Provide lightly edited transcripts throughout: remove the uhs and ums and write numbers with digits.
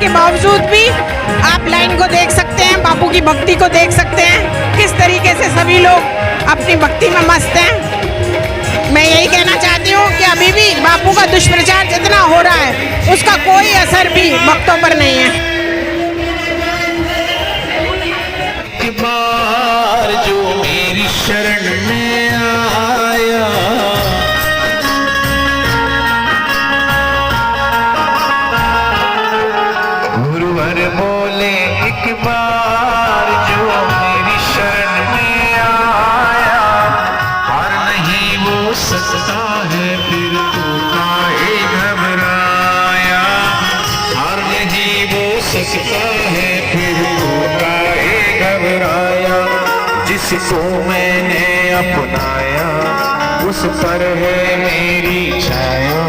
के बावजूद भी आप लाइन को देख सकते हैं, बापू की भक्ति को देख सकते हैं, किस तरीके से सभी लोग अपनी भक्ति में मस्त हैं। मैं यही कहना चाहती हूँ कि अभी भी बापू का दुष्प्रचार जितना हो रहा है उसका कोई असर भी भक्तों पर नहीं है। जो मेरी शरण में आया, गुरुवर बोले एक बार जो मेरी शरण में आया, हार नहीं वो सकता है फिर तू काहे घबराया, हार नहीं वो सकता है फिर तू काहे घबराया, जिसको मैंने अपनाया उस पर है मेरी छाया,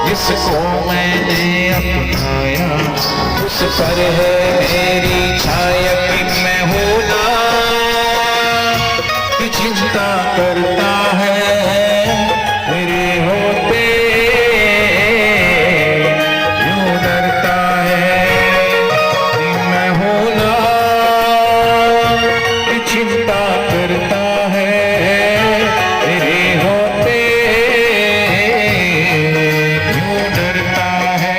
जिसको मैंने अपनाया उस पर है मेरी छाया, कि मैं होना की चिंता करता है मेरे होते यूं डरता है, कि मैं होना की चिंता करता है मेरे होते यूं डरता है।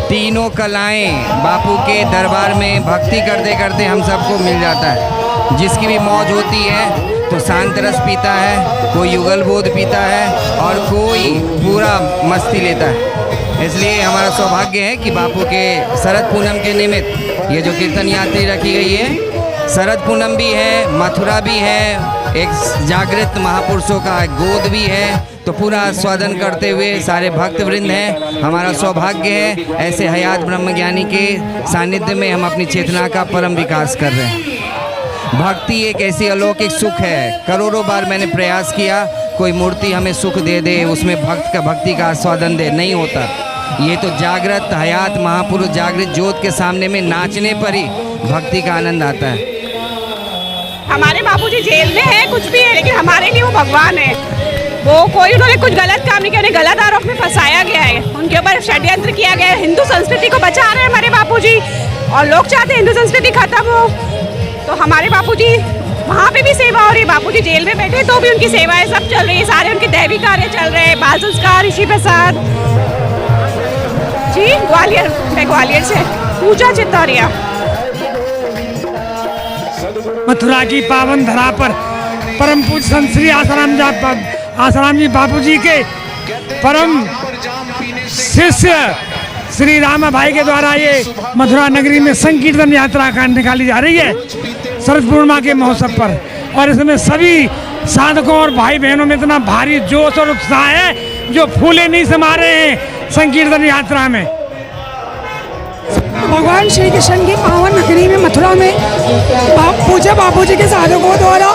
तीनों कलाएं बापू के दरबार में भक्ति करते करते हम सबको मिल जाता है। जिसकी भी मौज होती है तो शांत रस पीता है, कोई युगल बोध पीता है और कोई पूरा मस्ती लेता है। इसलिए हमारा सौभाग्य है कि बापू के शरद पूनम के निमित्त ये जो कीर्तन यात्री रखी गई है, शरद पूनम भी है, मथुरा भी है, एक जागृत महापुरुषों का गोद भी है, तो पूरा आस्वादन करते हुए सारे भक्त वृंद हैं। हमारा सौभाग्य है ऐसे हयात ब्रह्मज्ञानी के सानिध्य में हम अपनी चेतना का परम विकास कर रहे हैं। भक्ति एक ऐसी अलौकिक सुख है, करोड़ों बार मैंने प्रयास किया कोई मूर्ति हमें सुख दे दे, उसमें भक्ति का आस्वादन दे, नहीं होता। ये तो जागृत हयात महापुरुष जागृत ज्योत के सामने में नाचने पर ही भक्ति का आनंद आता है। हमारे बापूजी जेल में है, कुछ भी है, लेकिन हमारे लिए वो भगवान है। वो कोई उन्होंने कुछ गलत काम नहीं किया, उन्हें गलत आरोप में फंसाया गया है, उनके ऊपर षड्यंत्र किया गया है। हिंदू संस्कृति को बचा रहे हैं हमारे बापूजी और लोग चाहते हैं हिंदू संस्कृति खत्म हो, तो हमारे बापूजी वहाँ पे भी सेवा हो रही है। बापूजी जेल में बैठे तो भी उनकी सेवाएं सब चल रही है, सारे उनके दैवी कार्य चल रहे हैं। बाल संस्कार ऋषि प्रसाद जी ग्वालियर, मैं ग्वालियर से पूजा चित्तौरिया। मथुरा की पावन धरा पर परम पूज्य संत श्री आसाराम जी बापू जी के परम शिष्य श्री रामा भाई के द्वारा ये मथुरा नगरी में संकीर्तन यात्रा का निकाली जा रही है शरद पूर्णिमा के महोत्सव पर, और इसमें सभी साधकों और भाई बहनों में इतना भारी जोश और उत्साह है जो फूले नहीं समा रहे हैं संकीर्तन यात्रा में। भगवान श्री कृष्ण की पावन नगरी में मथुरा में पूज्य बापू जी के साधकों द्वारा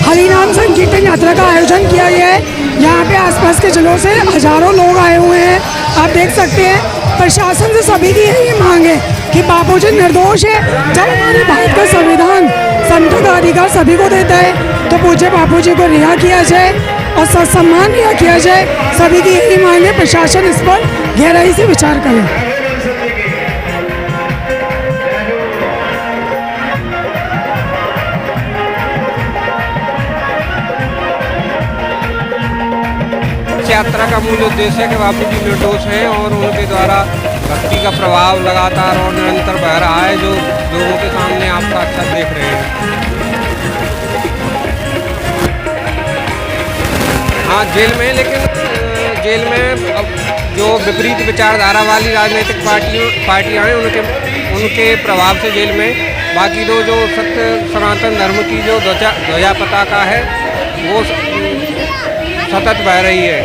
हरिनाम संकीर्तन यात्रा का आयोजन किया गया है। यहाँ पे आसपास के जिलों से हजारों लोग आए हुए हैं। आप देख सकते हैं प्रशासन से सभी की यही मांग है कि बापू जी निर्दोष है। जब हमारे भारत का संविधान संतों का अधिकार सभी को देता है तो पूज्य बापू जी को रिहा किया जाए और सत्सम्मान रिहा किया जाए। सभी की यही मांग है, प्रशासन इस पर गहराई से विचार करे। यात्रा का मूल उद्देश्य है कि बापू जी निर्दोष हैं और उनके द्वारा भक्ति का प्रभाव लगातार और निरंतर बह रहा है, जो लोगों के सामने आप साक्षात देख रहे हैं। हाँ, जेल में, लेकिन जेल में जो विपरीत विचारधारा वाली राजनीतिक पार्टियां हैं उनके प्रभाव से जेल में, बाकी दो जो सत्य सनातन धर्म की जो ध्वजा पताका है वो सतत बह रही है।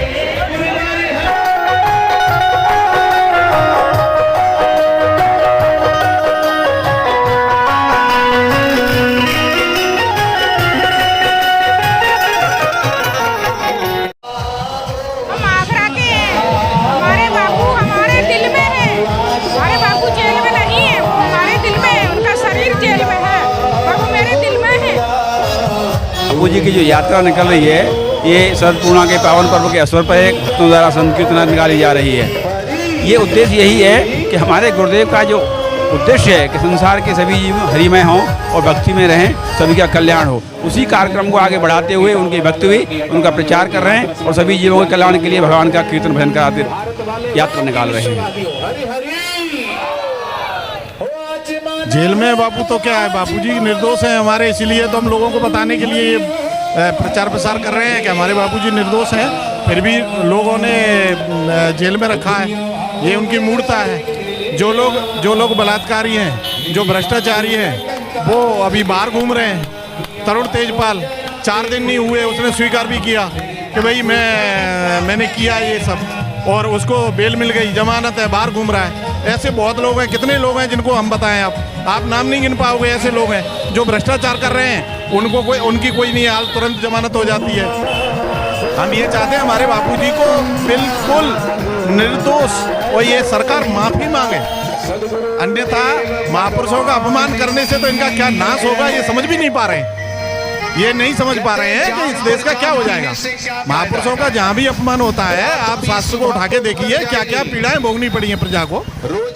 हम आगरा के हैं, हमारे बापू हमारे दिल में है, हमारे बापू जी की जो यात्रा निकल रही है, ये शरद पूर्णिमा के पावन पर्व के अवसर पर एक भक्तों द्वारा संकीर्तना निकाली जा रही है। ये उद्देश्य यही है कि हमारे गुरुदेव का जो उद्देश्य है कि संसार के सभी जीव हरिमय हों और भक्ति में रहें, सभी का कल्याण हो, उसी कार्यक्रम को आगे बढ़ाते हुए उनकी भक्ति हुई उनका प्रचार कर रहे हैं और सभी जीवों के कल्याण के लिए भगवान का कीर्तन भजन कराते यात्रा निकाल रहे हैं। जेल में बापू तो क्या है, बापू जी निर्दोष हैं हमारे, इसीलिए तो हम लोगों को बताने के लिए ये प्रचार प्रसार कर रहे हैं कि हमारे बापू जी निर्दोष हैं, फिर भी लोगों ने जेल में रखा है। ये उनकी मूर्खता है। जो लोग बलात्कारी हैं, जो भ्रष्टाचारी हैं, वो अभी बाहर घूम रहे हैं। तरुण तेजपाल 4 दिन नहीं हुए, उसने स्वीकार भी किया कि भाई मैंने किया ये सब, और उसको बेल मिल गई, जमानत है, बाहर घूम रहा है। ऐसे बहुत लोग हैं, कितने लोग हैं जिनको हम बताएं, आप नाम नहीं गिन पाओगे। ऐसे लोग हैं जो भ्रष्टाचार कर रहे हैं, उनकी कोई नहीं हाल, तुरंत जमानत हो जाती है। हम ये चाहते हैं हमारे बापूजी को बिल्कुल निर्दोष और ये सरकार माफी मांगे, अन्यथा महापुरुषों का अपमान करने से तो इनका क्या नाश होगा ये समझ भी नहीं पा रहे हैं। ये नहीं समझ पा रहे हैं कि इस देश का क्या हो जाएगा। महापुरुषों का जहाँ भी अपमान होता है, आप शास्त्र को उठा के देखिए क्या क्या पीड़ाएं भोगनी पड़ी हैं प्रजा को।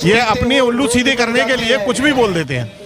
ये अपनी उल्लू सीधे करने के लिए कुछ भी बोल देते हैं।